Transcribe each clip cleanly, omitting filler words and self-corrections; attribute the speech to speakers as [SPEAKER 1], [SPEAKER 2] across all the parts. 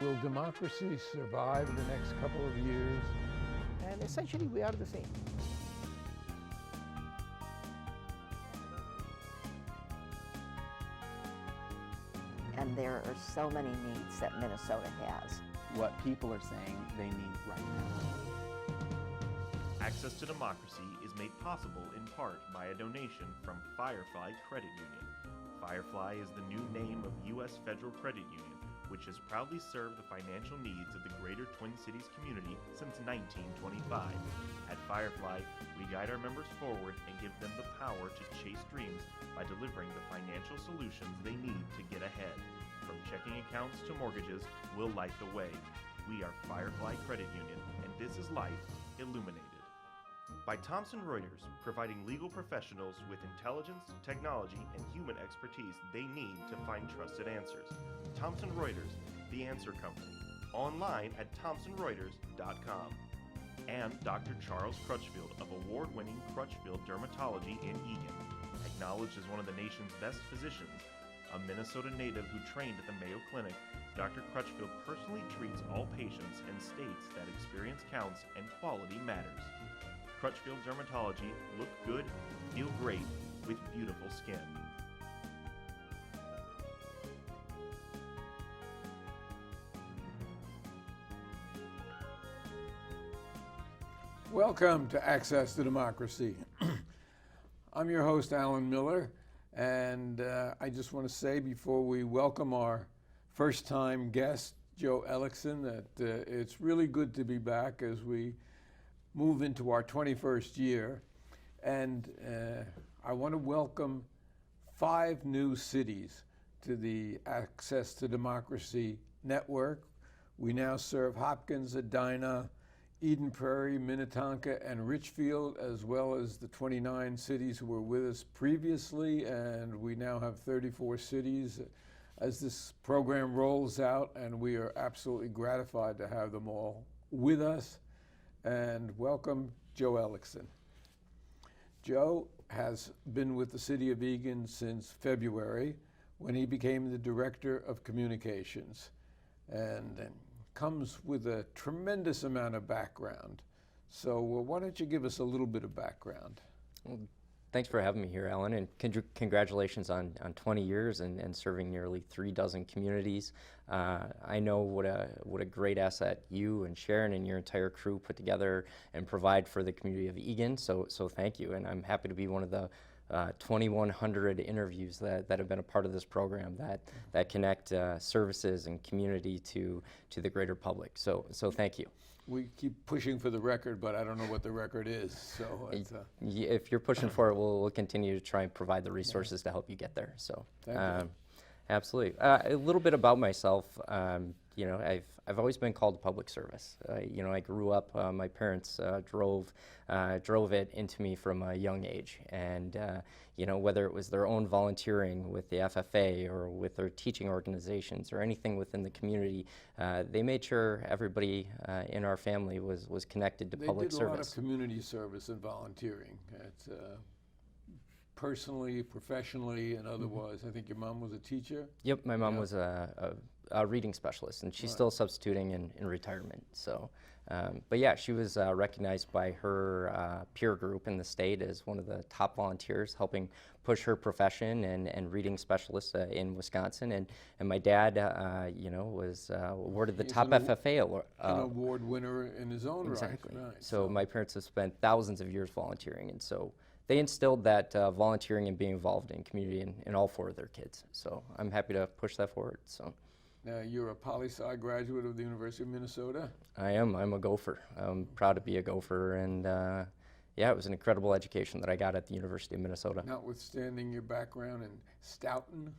[SPEAKER 1] Will democracy survive in the next couple of years?
[SPEAKER 2] And essentially we are the same.
[SPEAKER 3] And there are so many needs that Minnesota has.
[SPEAKER 4] What people are saying they need right now.
[SPEAKER 5] Access to Democracy is made possible in part by a donation from Firefly Credit Union. Firefly is the new name of U.S. Federal Credit Union, which has proudly served the financial needs of the greater Twin Cities community since 1925. At Firefly, we guide our members forward and give them the power to chase dreams by delivering the financial solutions they need to get ahead. From checking accounts to mortgages, we'll light the way. We are Firefly Credit Union, and this is life illuminated. By Thomson Reuters, providing legal professionals with intelligence, technology, and human expertise they need to find trusted answers. Thomson Reuters, the answer company. Online at thomsonreuters.com. And Dr. Charles Crutchfield of award-winning Crutchfield Dermatology in Eagan. Acknowledged as one of the nation's best physicians, a Minnesota native who trained at the Mayo Clinic, Dr. Crutchfield personally treats all patients and states that experience counts and quality matters. Crutchfield Dermatology, look good, feel great, with beautiful skin.
[SPEAKER 1] Welcome to Access to Democracy. I'm your host, Alan Miller, and I just want to say before we welcome our first-time guest, Joe Ellickson, that it's really good to be back as we move into our 21st year. And I want to welcome 5 new cities to the Access to Democracy network. We now serve Hopkins, Edina, Eden Prairie, Minnetonka, and Richfield, as well as the 29 cities who were with us previously, and we now have 34 cities as this program rolls out, and we are absolutely gratified to have them all with us. And welcome Joe Ellickson. Joe has been with the City of Eagan since February, when he became the Director of Communications, and comes with a tremendous amount of background. So why don't you give us a little bit of background?
[SPEAKER 6] Well, thanks for having me here, Alan, and congratulations on 20 years and serving nearly 36 communities. I know what a great asset you and Sharon and your entire crew put together and provide for the community of Eagan, so thank you, and I'm happy to be one of the 2,100 interviews that have been a part of this program that connect services and community to the greater public. So thank you.
[SPEAKER 1] We keep pushing for the record, but I don't know what the record is. So it's,
[SPEAKER 6] if you're pushing for it, we'll continue to try and provide the resources to help you get there. So absolutely. A little bit about myself. You know, I've always been called to public service. You know, I grew up. My parents drove it into me from a young age, and you know, whether it was their own volunteering with the FFA or with their teaching organizations or anything within the community, they made sure everybody in our family was connected to public service.
[SPEAKER 1] They did a lot of community service and volunteering. It's, personally, professionally, and otherwise. I think your mom was a teacher?
[SPEAKER 6] Yep, my mom was a reading specialist, and she's still substituting in retirement. So, but yeah, she was recognized by her peer group in the state as one of the top volunteers, helping push her profession and reading specialists in Wisconsin. And my dad, you know, was awarded the top FFA award.
[SPEAKER 1] An award winner in his own
[SPEAKER 6] exactly.
[SPEAKER 1] Right.
[SPEAKER 6] So my parents have spent thousands of years volunteering, and so they instilled that volunteering and being involved in community in all 4 of their kids. So I'm happy to push that forward. So.
[SPEAKER 1] Now, you're a poli-sci graduate of the University of Minnesota?
[SPEAKER 6] I am. I'm a Gopher. I'm proud to be a Gopher, and yeah, it was an incredible education that I got at the University of Minnesota.
[SPEAKER 1] Notwithstanding your background in Stoughton,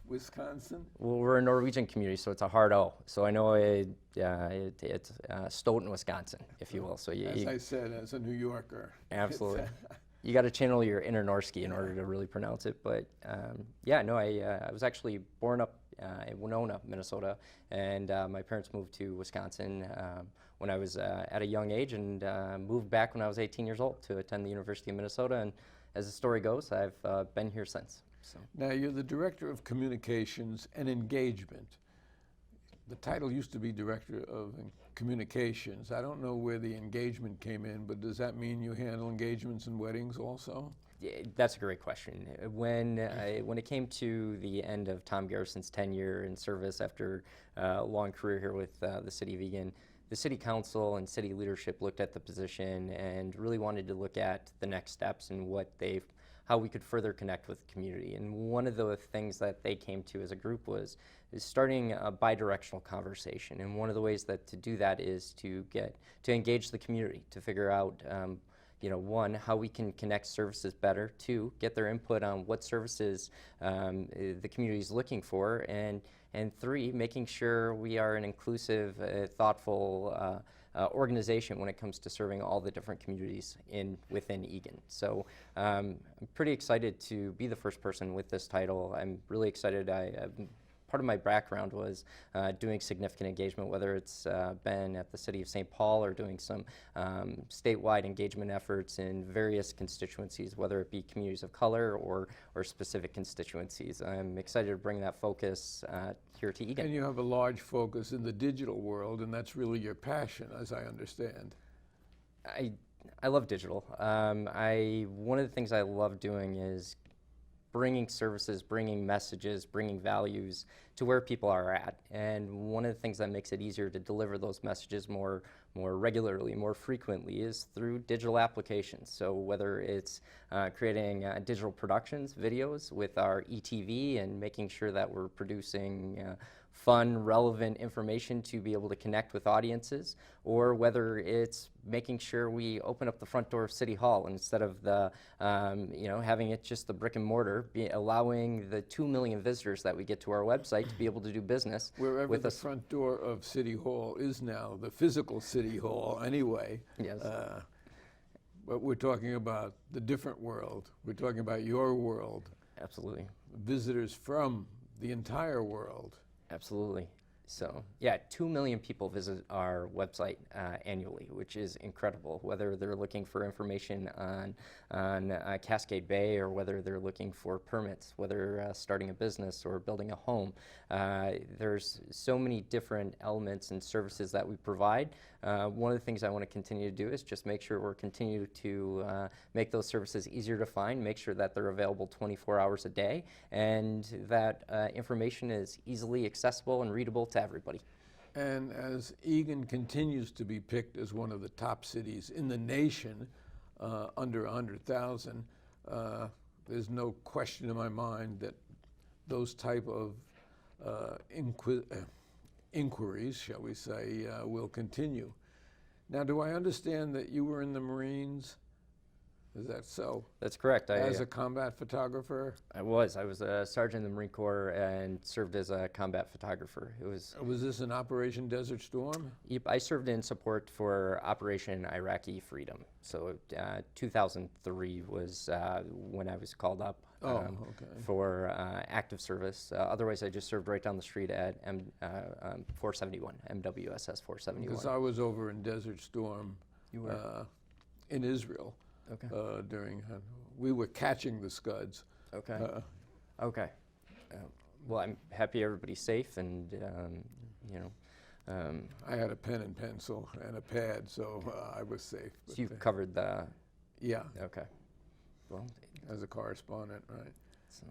[SPEAKER 1] Wisconsin?
[SPEAKER 6] Well, we're a Norwegian community, so it's a hard O. So I know it's Stoughton, Wisconsin, if you will. So
[SPEAKER 1] as I said, as a New Yorker.
[SPEAKER 6] Absolutely. You got to channel your inner Norski in order to really pronounce it. But yeah, no, I was actually born up in Winona, Minnesota, and my parents moved to Wisconsin when I was at a young age, and moved back when I was 18 years old to attend the University of Minnesota. And as the story goes, I've been here since. So.
[SPEAKER 1] Now, you're the Director of Communications and Engagement. the title used to be Director of Communications. I don't know where the engagement came in, but does that mean you handle engagements and weddings also?
[SPEAKER 6] Yeah, that's a great question. When it came to the end of Tom Garrison's tenure in service after a long career here with the City of Eagan, the City Council and City leadership looked at the position and really wanted to look at the next steps and how we could further connect with the community. And one of the things that they came to as a group is starting a bi-directional conversation. And one of the ways to do that is to engage the community, to figure out one, how we can connect services better, two, get their input on what services the community is looking for, and three, making sure we are an inclusive, thoughtful organization when it comes to serving all the different communities within Eagan. So I'm pretty excited to be the first person with this title. I'm really excited. Part of my background was doing significant engagement, whether it's been at the City of St. Paul or doing some statewide engagement efforts in various constituencies, whether it be communities of color or specific constituencies. I'm excited to bring that focus here to Eagan.
[SPEAKER 1] And you have a large focus in the digital world, and that's really your passion, as I understand.
[SPEAKER 6] I love digital. One of the things I love doing is bringing services, bringing messages, bringing values to where people are at. And one of the things that makes it easier to deliver those messages more regularly, more frequently, is through digital applications. So whether it's creating digital productions, videos with our ETV and making sure that we're producing fun, relevant information to be able to connect with audiences, or whether it's making sure we open up the front door of City Hall instead of having it just the brick and mortar, allowing the 2 million visitors that we get to our website to be able to do business
[SPEAKER 1] Wherever
[SPEAKER 6] with
[SPEAKER 1] the
[SPEAKER 6] us.
[SPEAKER 1] front door of City Hall is now, the physical City Hall anyway.
[SPEAKER 6] Yes.
[SPEAKER 1] But we're talking about the different world. We're talking about your world.
[SPEAKER 6] Absolutely.
[SPEAKER 1] Visitors from the entire world.
[SPEAKER 6] Absolutely. So, yeah, 2 million people visit our website annually, which is incredible, whether they're looking for information on Cascade Bay or whether they're looking for permits, whether starting a business or building a home. There's so many different elements and services that we provide. One of the things I want to continue to do is just make sure we're continue to make those services easier to find, make sure that they're available 24 hours a day, and that information is easily accessible and readable to everybody.
[SPEAKER 1] And as Eagan continues to be picked as one of the top cities in the nation, under 100,000, there's no question in my mind that those type of inquiries, shall we say, will continue. Now, do I understand that you were in the Marines? Is that so?
[SPEAKER 6] That's correct.
[SPEAKER 1] As a combat photographer?
[SPEAKER 6] I was a sergeant in the Marine Corps and served as a combat photographer.
[SPEAKER 1] Was this in Operation Desert Storm?
[SPEAKER 6] Yep, I served in support for Operation Iraqi Freedom. So 2003 was when I was called up for active service. Otherwise, I just served right down the street at 471, MWSS 471.
[SPEAKER 1] Because I was over in Desert Storm.
[SPEAKER 6] You were?
[SPEAKER 1] In Israel.
[SPEAKER 6] Okay.
[SPEAKER 1] We were catching the Scuds.
[SPEAKER 6] Okay. Okay. Well, I'm happy everybody's safe, and
[SPEAKER 1] I had a pen and pencil and a pad, so I was safe.
[SPEAKER 6] So you've covered the.
[SPEAKER 1] Yeah.
[SPEAKER 6] Okay. Well,
[SPEAKER 1] as a correspondent, right?
[SPEAKER 6] So,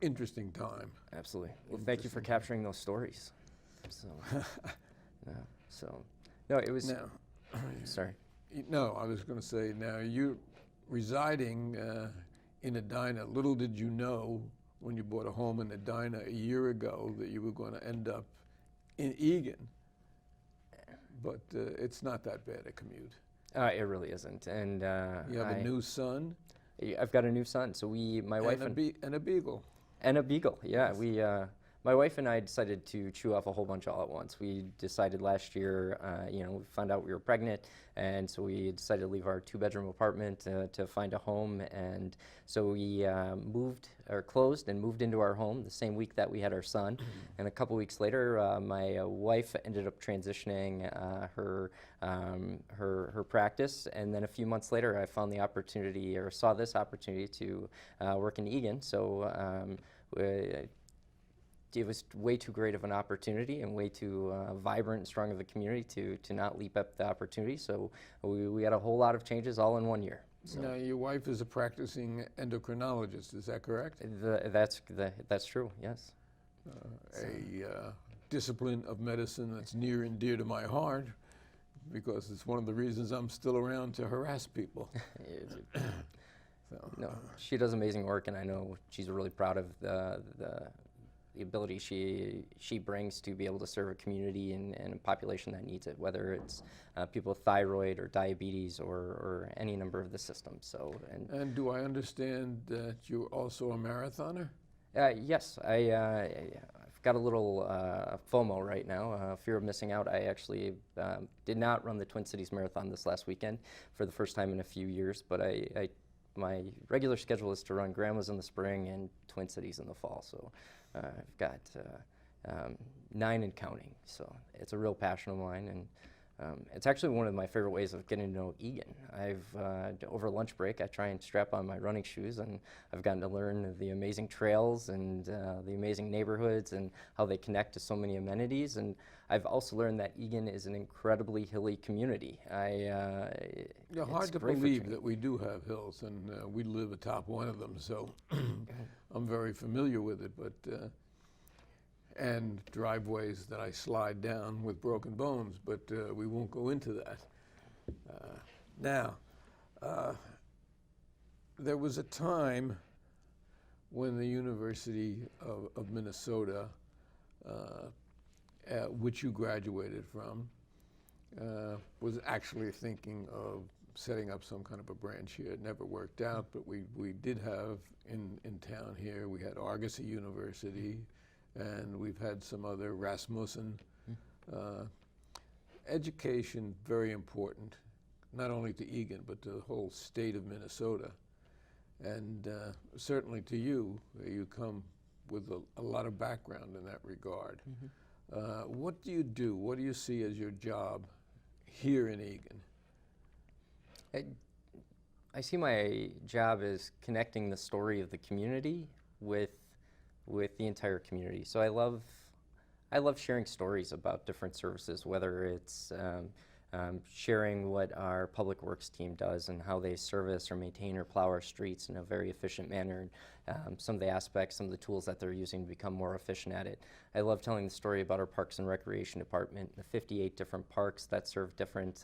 [SPEAKER 1] interesting time.
[SPEAKER 6] Absolutely. Well, thank you for capturing those stories. So, no, it was.
[SPEAKER 1] Now,
[SPEAKER 6] sorry.
[SPEAKER 1] No, I was going to say, now you're residing in Edina. Little did you know when you bought a home in Edina a year ago that you were going to end up in Eagan. But it's not that bad a commute.
[SPEAKER 6] It really isn't. And
[SPEAKER 1] you have a new son?
[SPEAKER 6] I've got a new son. So my wife
[SPEAKER 1] and a beagle.
[SPEAKER 6] And a beagle, yeah. Yes. My wife and I decided to chew off a whole bunch all at once. We decided last year, we found out we were pregnant, and so we decided to leave our 2-bedroom apartment to find a home. And so we closed and moved into our home the same week that we had our son. And a couple weeks later, my wife ended up transitioning her practice. And then a few months later, I found the opportunity, or saw this opportunity to work in Eagan. So it was way too great of an opportunity and way too vibrant and strong of a community to not leap up the opportunity. So we had a whole lot of changes all in 1 year. So
[SPEAKER 1] Now, your wife is a practicing endocrinologist, is that correct?
[SPEAKER 6] that's true, yes.
[SPEAKER 1] A discipline of medicine that's near and dear to my heart, because it's one of the reasons I'm still around to harass people. So,
[SPEAKER 6] No, she does amazing work, and I know she's really proud of the ability she brings to be able to serve a community and a population that needs it, whether it's people with thyroid or diabetes or any number of the systems. So,
[SPEAKER 1] and do I understand that you're also a marathoner?
[SPEAKER 6] yes, I've got a little FOMO right now, fear of missing out. I actually did not run the Twin Cities Marathon this last weekend for the first time in a few years, but my regular schedule is to run Grandma's in the spring and Twin Cities in the fall. So I've got 9 and counting. So it's a real passion of mine, and it's actually one of my favorite ways of getting to know Eagan. Over lunch break, I try and strap on my running shoes, and I've gotten to learn the amazing trails and the amazing neighborhoods and how they connect to so many amenities. And I've also learned that Eagan is an incredibly hilly community.
[SPEAKER 1] Yeah, hard to believe that we do have hills, and we live atop one of them, so I'm very familiar with it. But and driveways that I slide down with broken bones, but we won't go into that. Now, there was a time when the University of Minnesota, which you graduated from, was actually thinking of setting up some kind of a branch here. It never worked out, but we did have in town here, we had Argosy University, and we've had some other Rasmussen. Education, very important, not only to Eagan, but to the whole state of Minnesota. And certainly to you, you come with a lot of background in that regard. What do you do? What do you see as your job here in Eagan?
[SPEAKER 6] I see my job as connecting the story of the community with the entire community. So I love sharing stories about different services, whether it's sharing what our public works team does and how they service or maintain or plow our streets in a very efficient manner. Some of the aspects, some of the tools that they're using to become more efficient at it. I love telling the story about our Parks and Recreation Department, the 58 different parks that serve different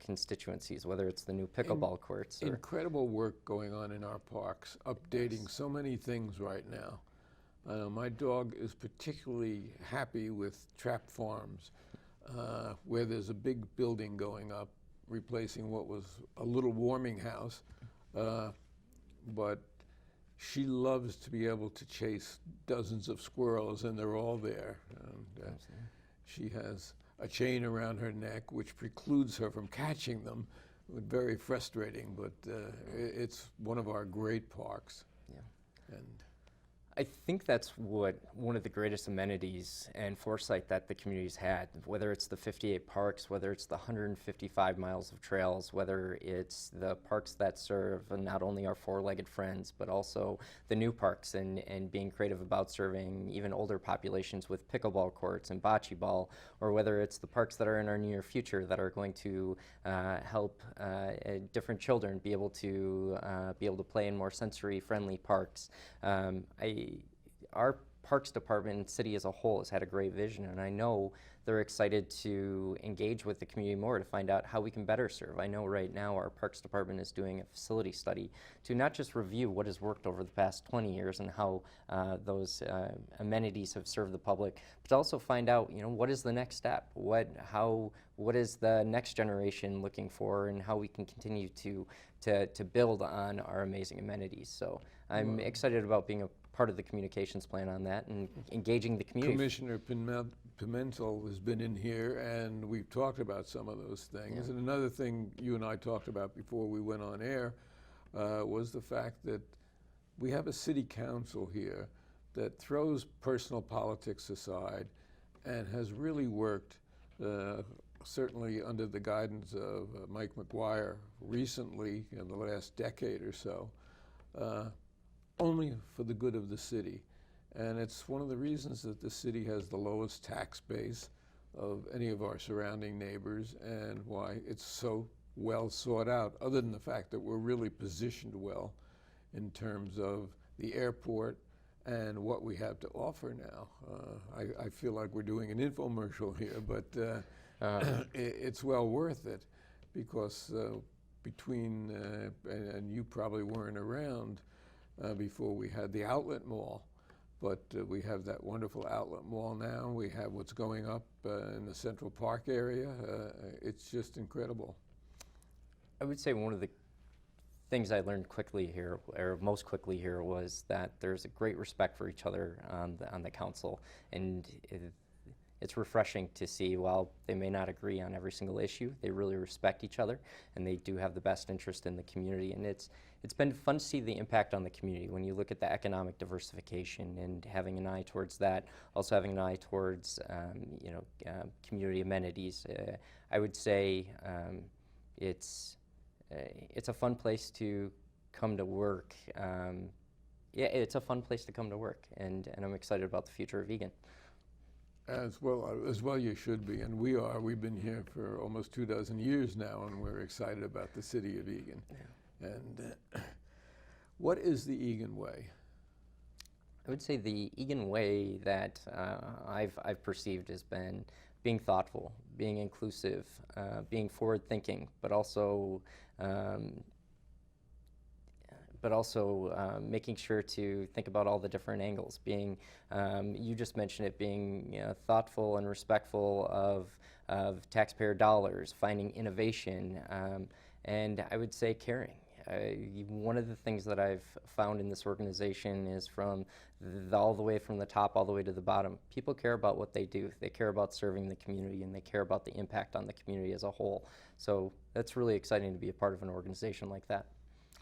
[SPEAKER 6] constituencies, whether it's the new pickleball courts.
[SPEAKER 1] Incredible work going on in our parks, updating so many things right now. My dog is particularly happy with Trap Farms, where there's a big building going up, replacing what was a little warming house. But she loves to be able to chase dozens of squirrels, and they're all there. And, she has a chain around her neck, which precludes her from catching them. Very frustrating, but it's one of our great parks.
[SPEAKER 6] Yeah.
[SPEAKER 1] And
[SPEAKER 6] I think that's one of the greatest amenities and foresight that the community's had, whether it's the 58 parks, whether it's the 155 miles of trails, whether it's the parks that serve not only our four-legged friends, but also the new parks and being creative about serving even older populations with pickleball courts and bocce ball, or whether it's the parks that are in our near future that are going to help different children be able to play in more sensory-friendly parks. Our Parks Department and city as a whole has had a great vision, and I know they're excited to engage with the community more to find out how we can better serve. I know right now our Parks Department is doing a facility study to not just review what has worked over the past 20 years and how those amenities have served the public, but also find out, what is the next step? What is the next generation looking for, and how we can continue to build on our amazing amenities. So I'm excited about being a part of the communications plan on that and engaging the community.
[SPEAKER 1] Commissioner Pimentel has been in here, and we've talked about some of those things.
[SPEAKER 6] Yeah.
[SPEAKER 1] And another thing you and I talked about before we went on air was the fact that we have a city council here that throws personal politics aside and has really worked, certainly under the guidance of Mike McGuire recently in the last decade or so, only for the good of the city. And it's one of the reasons that the city has the lowest tax base of any of our surrounding neighbors, and why it's so well sought out, other than the fact that we're really positioned well in terms of the airport and what we have to offer now. I feel like we're doing an infomercial here, but it's well worth it, because between, and you probably weren't around before we had the outlet mall, but we have that wonderful outlet mall now. We have what's going up in the Central Park area. It's just incredible.
[SPEAKER 6] I would say one of the things I learned quickly here, or most quickly here, was that there's a great respect for each other on the council, and it's refreshing to see, while they may not agree on every single issue, they really respect each other, and they do have the best interest in the community. And it's been fun to see the impact on the community when you look at the economic diversification and having an eye towards that, also having an eye towards community amenities. I would say it's a fun place to come to work. It's a fun place to come to work, and I'm excited about the future of Eagan.
[SPEAKER 1] As well you should be, and we are. We've been here for almost 24 years now, and we're excited about the City of Eagan. Yeah. And what is the Eagan way?
[SPEAKER 6] I would say the Eagan way that I've perceived has been being thoughtful, being inclusive, being forward-thinking, but also making sure to think about all the different angles. Being, you just mentioned it, being thoughtful and respectful of taxpayer dollars, finding innovation, and I would say caring. One of the things that I've found in this organization is from all the way from the top all the way to the bottom, people care about what they do. They care about serving the community, and they care about the impact on the community as a whole. So that's really exciting to be a part of an organization like that.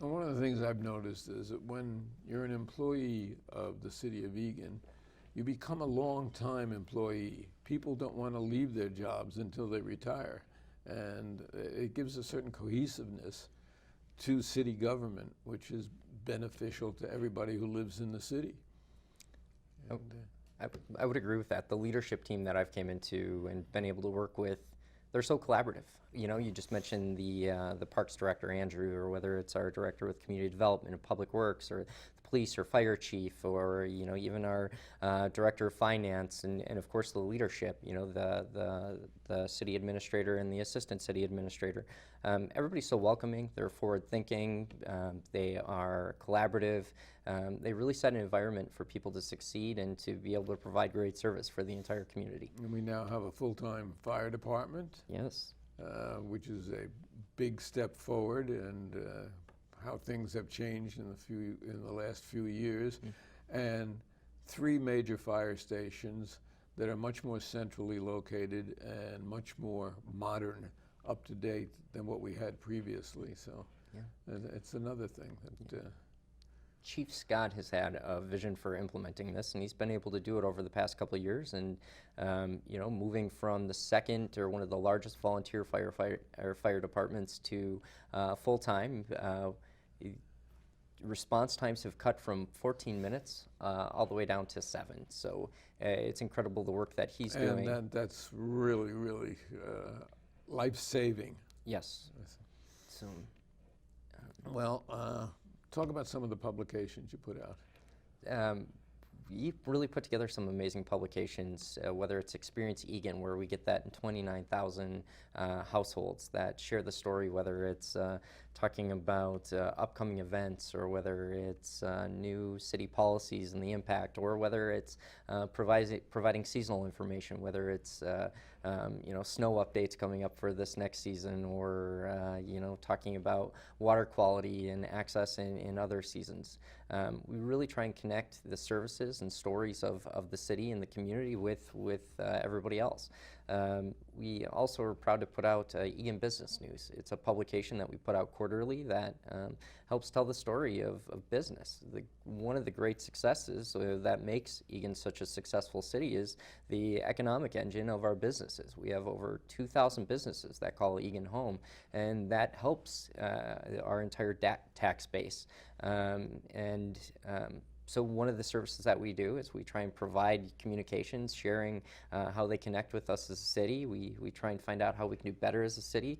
[SPEAKER 1] Well, one of the things I've noticed is that when you're an employee of the City of Eagan, you become a long-time employee. People don't want to leave their jobs until they retire, and it gives a certain cohesiveness to city government, which is beneficial to everybody who lives in the city. And,
[SPEAKER 6] I would agree with that. The leadership team that I've came into and been able to work with, they're so collaborative. You just mentioned the Parks Director, Andrew, or whether it's our Director with Community Development and Public Works, or the Police or Fire Chief, or even our Director of Finance, and of course the leadership, the City Administrator and the Assistant City Administrator. Everybody's so welcoming, they're forward-thinking, they are collaborative. They really set an environment for people to succeed and to be able to provide great service for the entire community.
[SPEAKER 1] and we now have a full-time fire department,
[SPEAKER 6] Yes.
[SPEAKER 1] which is a big step forward, and how things have changed in the last few years, and 3 major fire stations that are much more centrally located and much more modern, up to date than what we had previously. So it's another thing that.
[SPEAKER 6] Chief Scott has had a vision for implementing this, and he's been able to do it over the past couple of years. And moving from the second or one of the largest volunteer fire departments to full time, response times have cut from 14 minutes all the way down to 7. So it's incredible the work that he's doing.
[SPEAKER 1] And that's really, really life-saving.
[SPEAKER 6] Yes. So,
[SPEAKER 1] Well, talk about some of the publications you put out.
[SPEAKER 6] We really put together some amazing publications, whether it's Experience Eagan, where we get that in 29,000 households that share the story, whether it's talking about upcoming events, or whether it's new city policies and the impact, or whether it's providing seasonal information, whether it's snow updates coming up for this next season, or talking about water quality and access in other seasons. We really try and connect the services and stories of the city and the community with everybody else. We also are proud to put out Eagan Business News. It's a publication that we put out quarterly that helps tell the story of business. One of the great successes that makes Eagan such a successful city is the economic engine of our businesses. We have over 2,000 businesses that call Eagan home, and that helps our entire tax base. so one of the services that we do is we try and provide communications, sharing how they connect with us as a city. We try and find out how we can do better as a city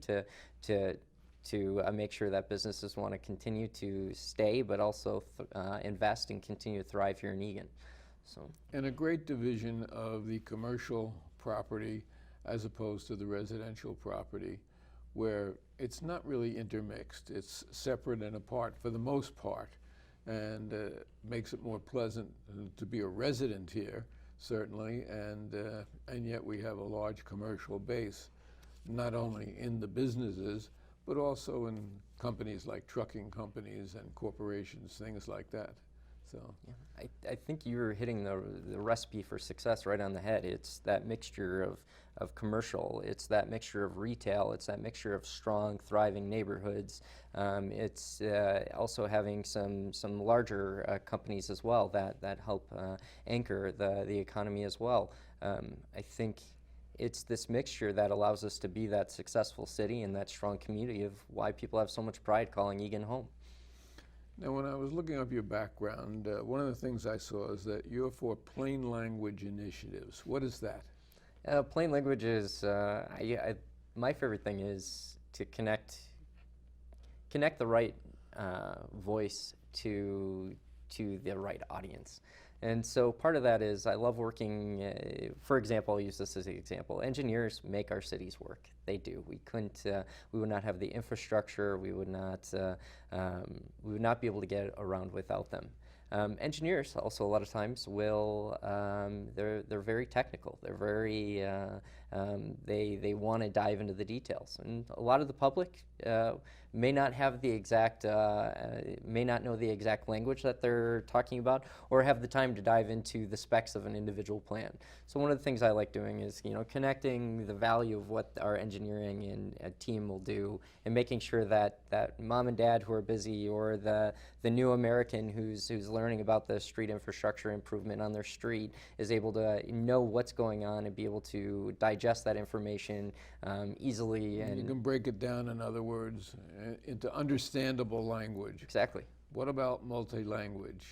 [SPEAKER 6] to make sure that businesses want to continue to stay, but also invest and continue to thrive here in Eagan. So.
[SPEAKER 1] And a great division of the commercial property as opposed to the residential property, where it's not really intermixed. It's separate and apart for the most part, and makes it more pleasant to be a resident here, certainly, and yet we have a large commercial base, not only in the businesses, but also in companies like trucking companies and corporations, things like that. So
[SPEAKER 6] yeah, I think you're hitting the recipe for success right on the head. It's that mixture of commercial, it's that mixture of retail, it's that mixture of strong, thriving neighborhoods. It's also having some larger companies as well that help anchor the economy as well. I think it's this mixture that allows us to be that successful city and that strong community of why people have so much pride calling Eagan home.
[SPEAKER 1] Now, when I was looking up your background, one of the things I saw is that you're for plain language initiatives. What is that?
[SPEAKER 6] Plain language is, my favorite thing is to connect the right voice to the right audience. And so part of that is I love working, for example, I'll use this as an example. Engineers make our cities work. They do. We would not have the infrastructure. We would not be able to get around without them. Engineers also a lot of times will, they're very technical. They're very, they want to dive into the details. And a lot of the public may not have the exact, may not know the exact language that they're talking about, or have the time to dive into the specs of an individual plan. So one of the things I like doing is, connecting the value of what our engineering and team will do, and making sure that mom and dad who are busy, or the new American who's learning about the street infrastructure improvement on their street, is able to know what's going on and be able to digest that information easily. And
[SPEAKER 1] you can break it down, in other words, into understandable language.
[SPEAKER 6] Exactly.
[SPEAKER 1] What about multi-language?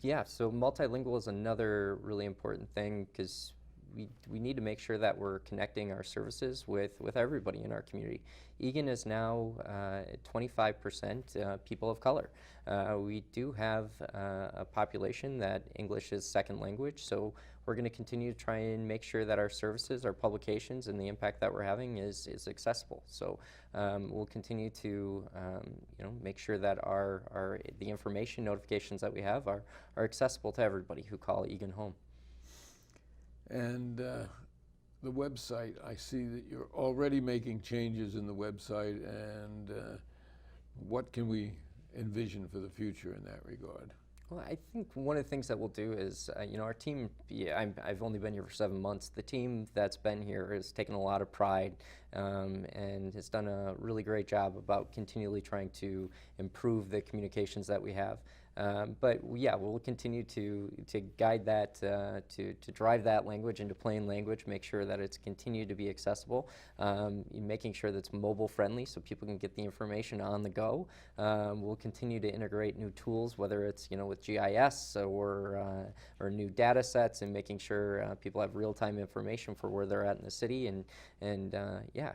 [SPEAKER 6] Yeah, so multilingual is another really important thing, because we need to make sure that we're connecting our services with everybody in our community. Eagan is now 25% people of color. We do have a population that English is second language, so we're going to continue to try and make sure that our services, our publications, and the impact that we're having is accessible. So we'll continue to make sure that the information notifications that we have are accessible to everybody who call Eagan home.
[SPEAKER 1] And the website, I see that you're already making changes in the website, and what can we envision for the future in that regard?
[SPEAKER 6] Well, I think one of the things that we'll do is, our team, I've only been here for 7 months. The team that's been here has taken a lot of pride and has done a really great job about continually trying to improve the communications that we have. But yeah, we'll continue to guide that, to drive that language into plain language, make sure that it's continued to be accessible, making sure that it's mobile friendly so people can get the information on the go. We'll continue to integrate new tools, whether it's with GIS or new data sets, and making sure people have real-time information for where they're at in the city, and yeah,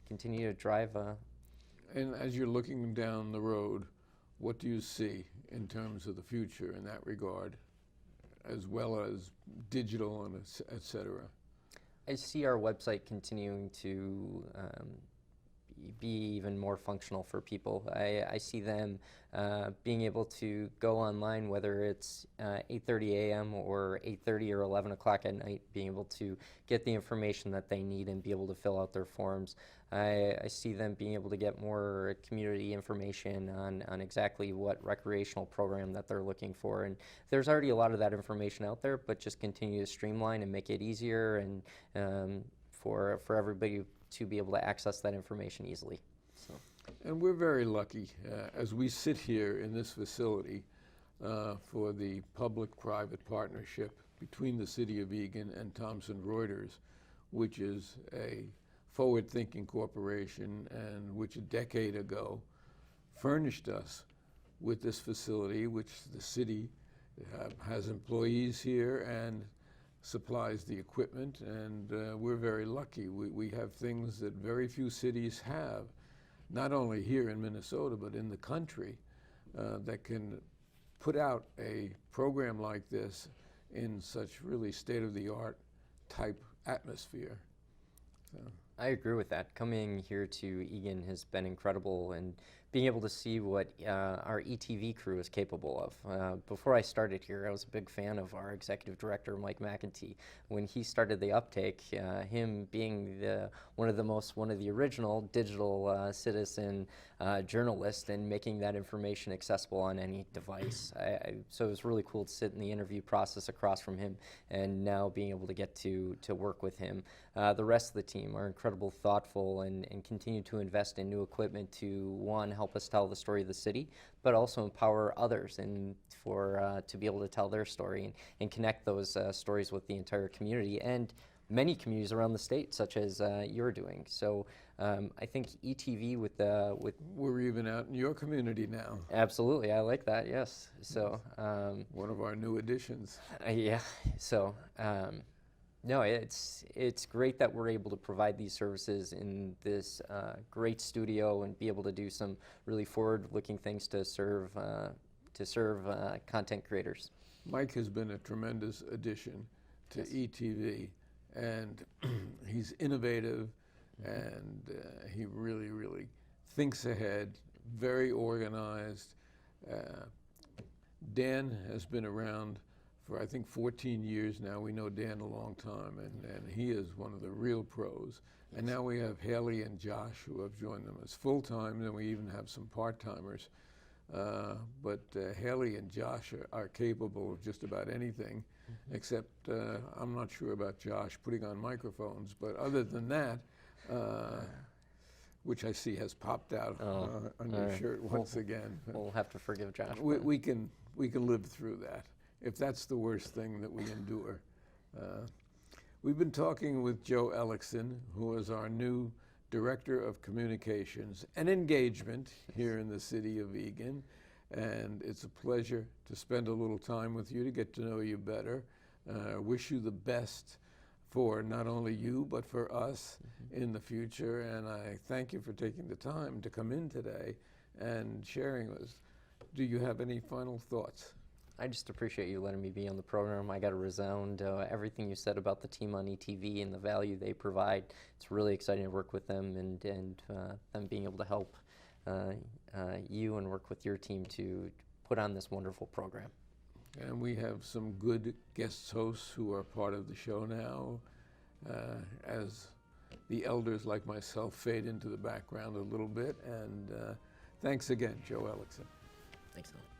[SPEAKER 6] continue to drive.
[SPEAKER 1] And as you're looking down the road, what do you see in terms of the future in that regard, as well as digital and et cetera?
[SPEAKER 6] I see our website continuing to be even more functional for people. I see them being able to go online, whether it's 8:30 a.m. or 8:30 or 11 o'clock at night, being able to get the information that they need and be able to fill out their forms. I see them being able to get more community information on exactly what recreational program that they're looking for. And there's already a lot of that information out there, but just continue to streamline and make it easier and for everybody to be able to access that information easily. So.
[SPEAKER 1] And we're very lucky as we sit here in this facility for the public-private partnership between the City of Eagan and Thomson Reuters, which is a forward-thinking corporation, and which a decade ago furnished us with this facility, which the city has employees here and supplies the equipment, and we're very lucky. We have things that very few cities have, not only here in Minnesota, but in the country, that can put out a program like this in such really state-of-the-art type atmosphere. So.
[SPEAKER 6] I agree with that. Coming here to Eagan has been incredible, and being able to see what our ETV crew is capable of. Before I started here, I was a big fan of our executive director, Mike McEntee. When he started the uptake, him being one of the original digital citizen journalists and making that information accessible on any device. So it was really cool to sit in the interview process across from him, and now being able to get to work with him. The rest of the team are incredible, thoughtful, and continue to invest in new equipment to, one, help us tell the story of the city, but also empower others and to be able to tell their story and connect those stories with the entire community and many communities around the state, such as you're doing. So I think ETV with
[SPEAKER 1] we're even out in your community now.
[SPEAKER 6] Absolutely, I like that. Yes. So
[SPEAKER 1] one of our new additions.
[SPEAKER 6] Yeah. So. No, it's great that we're able to provide these services in this great studio and be able to do some really forward-looking things to serve content creators.
[SPEAKER 1] Mike has been a tremendous addition to ETV, and he's innovative, and he really, really thinks ahead, very organized. Dan has been around for I think 14 years now. We know Dan a long time, and he is one of the real pros. And now we have Haley and Josh who have joined them as full-time, and we even have some part-timers. But Haley and Josh are capable of just about anything, except I'm not sure about Josh putting on microphones, but other than that, which I see has popped out on your shirt once again.
[SPEAKER 6] We'll have to forgive Josh.
[SPEAKER 1] We can live through that, if that's the worst thing that we endure. We've been talking with Joe Ellickson, who is our new Director of Communications and Engagement here in the City of Eagan. And it's a pleasure to spend a little time with you, to get to know you better. Wish you the best for not only you, but for us in the future. And I thank you for taking the time to come in today and sharing with us. Do you have any final thoughts?
[SPEAKER 6] I just appreciate you letting me be on the program. I got to resound everything you said about the team on ETV and the value they provide. It's really exciting to work with them and them being able to help you and work with your team to put on this wonderful program.
[SPEAKER 1] And we have some good guest hosts who are part of the show now, as the elders like myself fade into the background a little bit. And thanks again, Joe Ellickson.
[SPEAKER 6] Thanks, Alan.